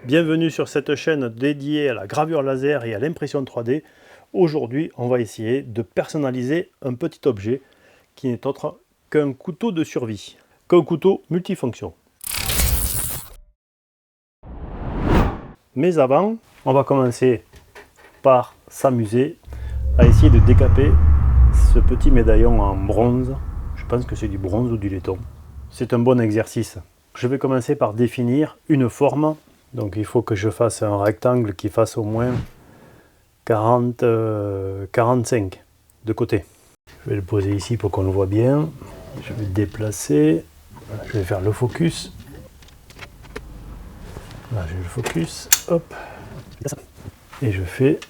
Bienvenue sur cette chaîne dédiée à la gravure laser et à l'impression 3D. Aujourd'hui, on va essayer de personnaliser un petit objet qui n'est autre qu'un couteau de survie, qu'un couteau multifonction. Mais avant, on va commencer par s'amuser à essayer de décaper ce petit médaillon en bronze. Je pense que c'est du bronze ou du laiton. C'est un bon exercice. Je vais commencer par définir une forme. Donc il faut que je fasse un rectangle qui fasse au moins 45 de côté. Je vais le poser ici pour qu'on le voit bien. Je vais le déplacer. Je vais faire le focus. Là j'ai le focus. Hop. Et je fais.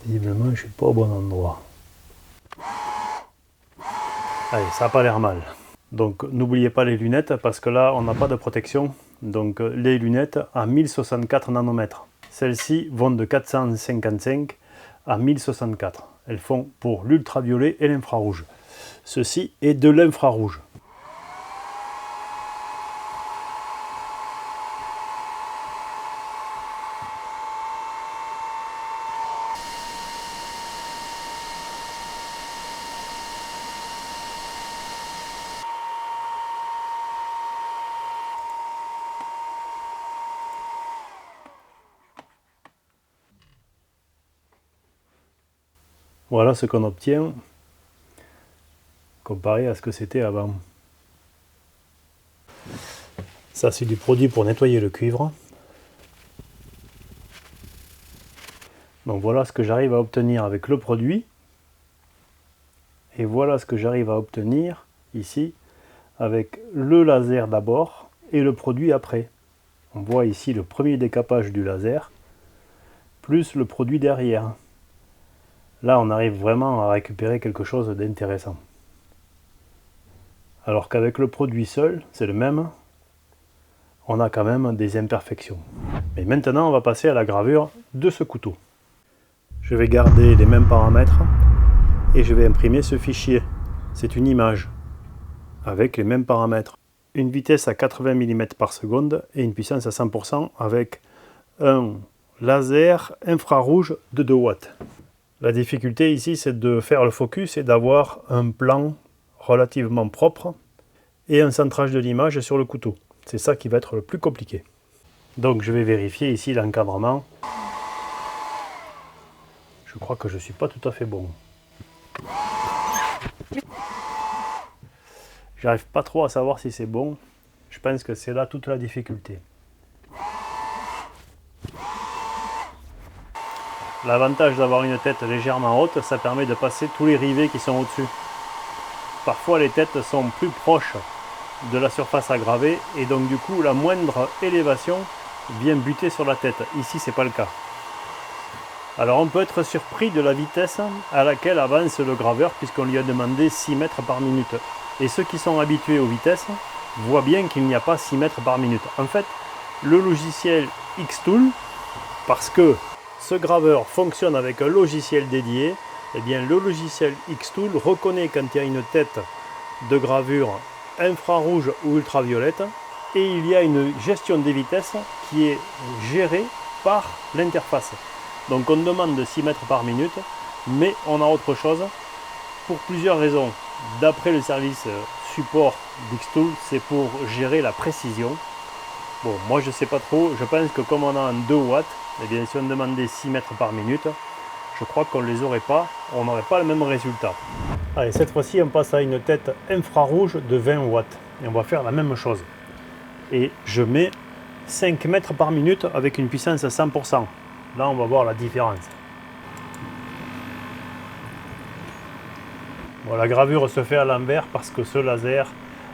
Visiblement je ne suis pas au bon endroit. Allez, ça n'a pas l'air mal. Donc n'oubliez pas les lunettes parce que là on n'a pas de protection. Donc les lunettes à 1064 nanomètres. Celles-ci vont de 455 à 1064. Elles font pour l'ultraviolet et l'infrarouge. Ceci est de l'infrarouge. Voilà ce qu'on obtient comparé à ce que c'était avant. Ça c'est du produit pour nettoyer le cuivre. Donc voilà ce que j'arrive à obtenir avec le produit. Et voilà ce que j'arrive à obtenir ici avec le laser d'abord et le produit après. On voit ici le premier décapage du laser plus le produit derrière. Là, on arrive vraiment à récupérer quelque chose d'intéressant. Alors qu'avec le produit seul, c'est le même, on a quand même des imperfections. Mais maintenant, on va passer à la gravure de ce couteau. Je vais garder les mêmes paramètres et je vais imprimer ce fichier. C'est une image avec les mêmes paramètres. Une vitesse à 80 mm par seconde et une puissance à 100% avec un laser infrarouge de 2 watts. La difficulté ici, c'est de faire le focus et d'avoir un plan relativement propre et un centrage de l'image sur le couteau. C'est ça qui va être le plus compliqué. Donc je vais vérifier ici l'encadrement. Je crois que je ne suis pas tout à fait bon. J'arrive pas trop à savoir si c'est bon. Je pense que c'est là toute la difficulté. L'avantage d'avoir une tête légèrement haute, ça permet de passer tous les rivets qui sont au-dessus. Parfois les têtes sont plus proches de la surface à graver et donc du coup la moindre élévation vient buter sur la tête. Ici c'est pas le cas. Alors on peut être surpris de la vitesse à laquelle avance le graveur puisqu'on lui a demandé 6 mètres par minute. Et ceux qui sont habitués aux vitesses voient bien qu'il n'y a pas 6 mètres par minute. En fait, le logiciel Xtool, parce que ce graveur fonctionne avec un logiciel dédié, eh bien le logiciel Xtool reconnaît quand il y a une tête de gravure infrarouge ou ultraviolette et il y a une gestion des vitesses qui est gérée par l'interface. Donc on demande 6 mètres par minute, mais on a autre chose pour plusieurs raisons. D'après le service support d'Xtool, c'est pour gérer la précision. Bon, moi je sais pas trop, je pense que comme on a un 2 watts, eh bien, si on demandait 6 mètres par minute, je crois qu'on ne les aurait pas, on n'aurait pas le même résultat. Allez, cette fois-ci, on passe à une tête infrarouge de 20 watts. Et on va faire la même chose. Et je mets 5 mètres par minute avec une puissance à 100%. Là, on va voir la différence. Bon, la gravure se fait à l'envers parce que ce laser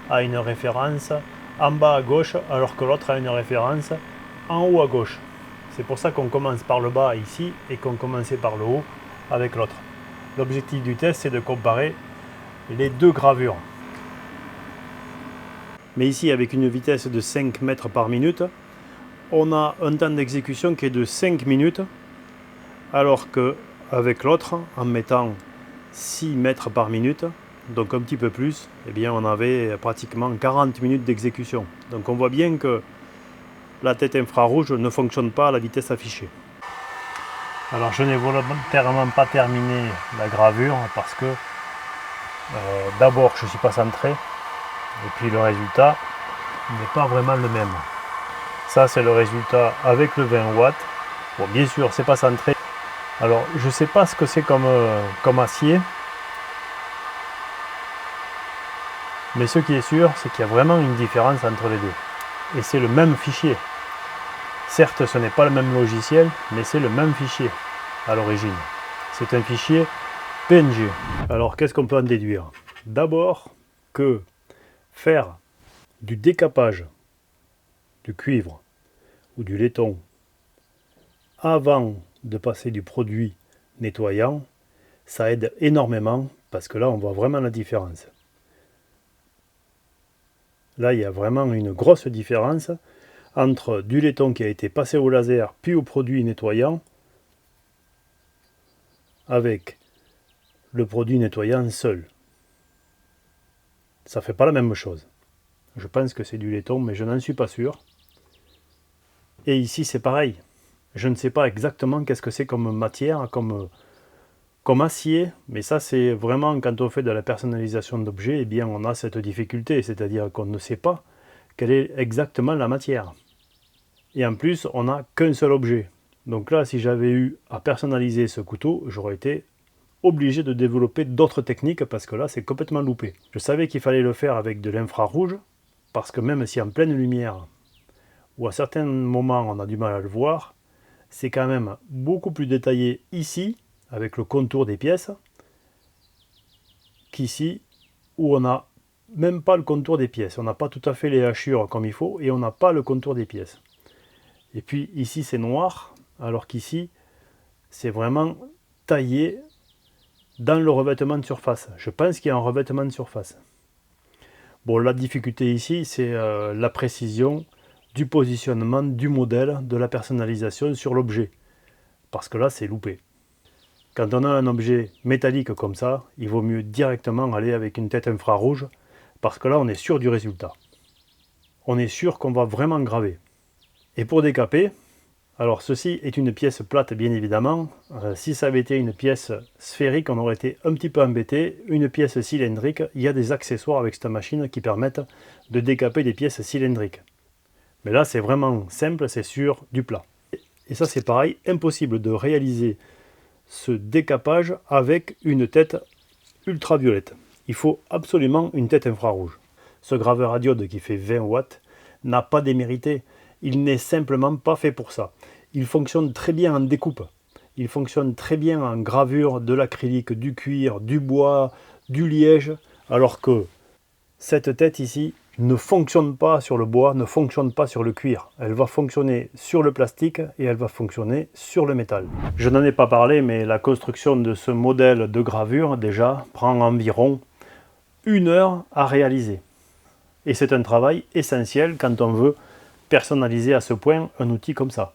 a une référence en bas à gauche, alors que l'autre a une référence en haut à gauche. C'est pour ça qu'on commence par le bas ici et qu'on commençait par le haut avec l'autre. L'objectif du test, c'est de comparer les deux gravures. Mais ici, avec une vitesse de 5 mètres par minute, on a un temps d'exécution qui est de 5 minutes, alors qu'avec l'autre, en mettant 6 mètres par minute, donc un petit peu plus, eh bien on avait pratiquement 40 minutes d'exécution. Donc on voit bien que la tête infrarouge ne fonctionne pas à la vitesse affichée. Alors je n'ai volontairement pas terminé la gravure parce que d'abord je ne suis pas centré et puis le résultat n'est pas vraiment le même. Ça c'est le résultat avec le 20 watts. Bon, bien sûr c'est pas centré. Alors je ne sais pas ce que c'est comme acier. Mais ce qui est sûr, c'est qu'il y a vraiment une différence entre les deux. Et c'est le même fichier. Certes, ce n'est pas le même logiciel, mais c'est le même fichier à l'origine. C'est un fichier PNG. Alors, qu'est-ce qu'on peut en déduire? D'abord, que faire du décapage du cuivre ou du laiton avant de passer du produit nettoyant, ça aide énormément parce que là, on voit vraiment la différence. Là, il y a vraiment une grosse différence entre du laiton qui a été passé au laser puis au produit nettoyant avec le produit nettoyant seul. Ça ne fait pas la même chose. Je pense que c'est du laiton, mais je n'en suis pas sûr. Et ici, c'est pareil. Je ne sais pas exactement qu'est-ce que c'est comme matière, comme acier, mais ça, c'est vraiment quand on fait de la personnalisation d'objets, eh bien, on a cette difficulté, c'est-à-dire qu'on ne sait pas quelle est exactement la matière. Et en plus, on n'a qu'un seul objet. Donc là, si j'avais eu à personnaliser ce couteau, j'aurais été obligé de développer d'autres techniques parce que là, c'est complètement loupé. Je savais qu'il fallait le faire avec de l'infrarouge, parce que même si en pleine lumière, ou à certains moments on a du mal à le voir, c'est quand même beaucoup plus détaillé ici, avec le contour des pièces, qu'ici, où on n'a même pas le contour des pièces. On n'a pas tout à fait les hachures comme il faut, et on n'a pas le contour des pièces. Et puis ici c'est noir, alors qu'ici c'est vraiment taillé dans le revêtement de surface. Je pense qu'il y a un revêtement de surface. Bon, la difficulté ici, c'est la précision du positionnement du modèle, de la personnalisation sur l'objet. Parce que là, c'est loupé. Quand on a un objet métallique comme ça, il vaut mieux directement aller avec une tête infrarouge, parce que là, on est sûr du résultat. On est sûr qu'on va vraiment graver. Et pour décaper, alors ceci est une pièce plate bien évidemment. Si ça avait été une pièce sphérique, on aurait été un petit peu embêté. Une pièce cylindrique, il y a des accessoires avec cette machine qui permettent de décaper des pièces cylindriques. Mais là c'est vraiment simple, c'est sur du plat. Et ça c'est pareil, impossible de réaliser ce décapage avec une tête ultraviolette. Il faut absolument une tête infrarouge. Ce graveur à diode qui fait 20 watts n'a pas démérité. Il n'est simplement pas fait pour ça. Il fonctionne très bien en découpe. Il fonctionne très bien en gravure, de l'acrylique, du cuir, du bois, du liège. Alors que cette tête ici ne fonctionne pas sur le bois, ne fonctionne pas sur le cuir. Elle va fonctionner sur le plastique et elle va fonctionner sur le métal. Je n'en ai pas parlé, mais la construction de ce modèle de gravure, déjà, prend environ 1 heure à réaliser. Et c'est un travail essentiel quand on veut personnaliser à ce point un outil comme ça.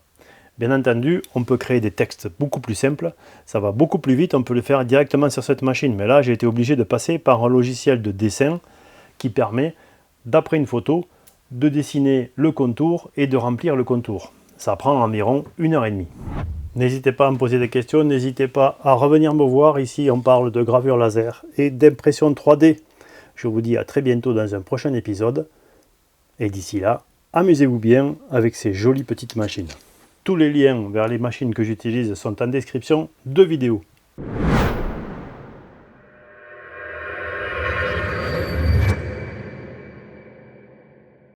Bien entendu, on peut créer des textes beaucoup plus simples, ça va beaucoup plus vite, on peut le faire directement sur cette machine. Mais là, j'ai été obligé de passer par un logiciel de dessin qui permet, d'après une photo, de dessiner le contour et de remplir le contour. Ça prend environ 1h30. N'hésitez pas à me poser des questions, n'hésitez pas à revenir me voir. Ici, on parle de gravure laser et d'impression 3D. Je vous dis à très bientôt dans un prochain épisode. Et d'ici là, amusez-vous bien avec ces jolies petites machines. Tous les liens vers les machines que j'utilise sont en description de vidéo.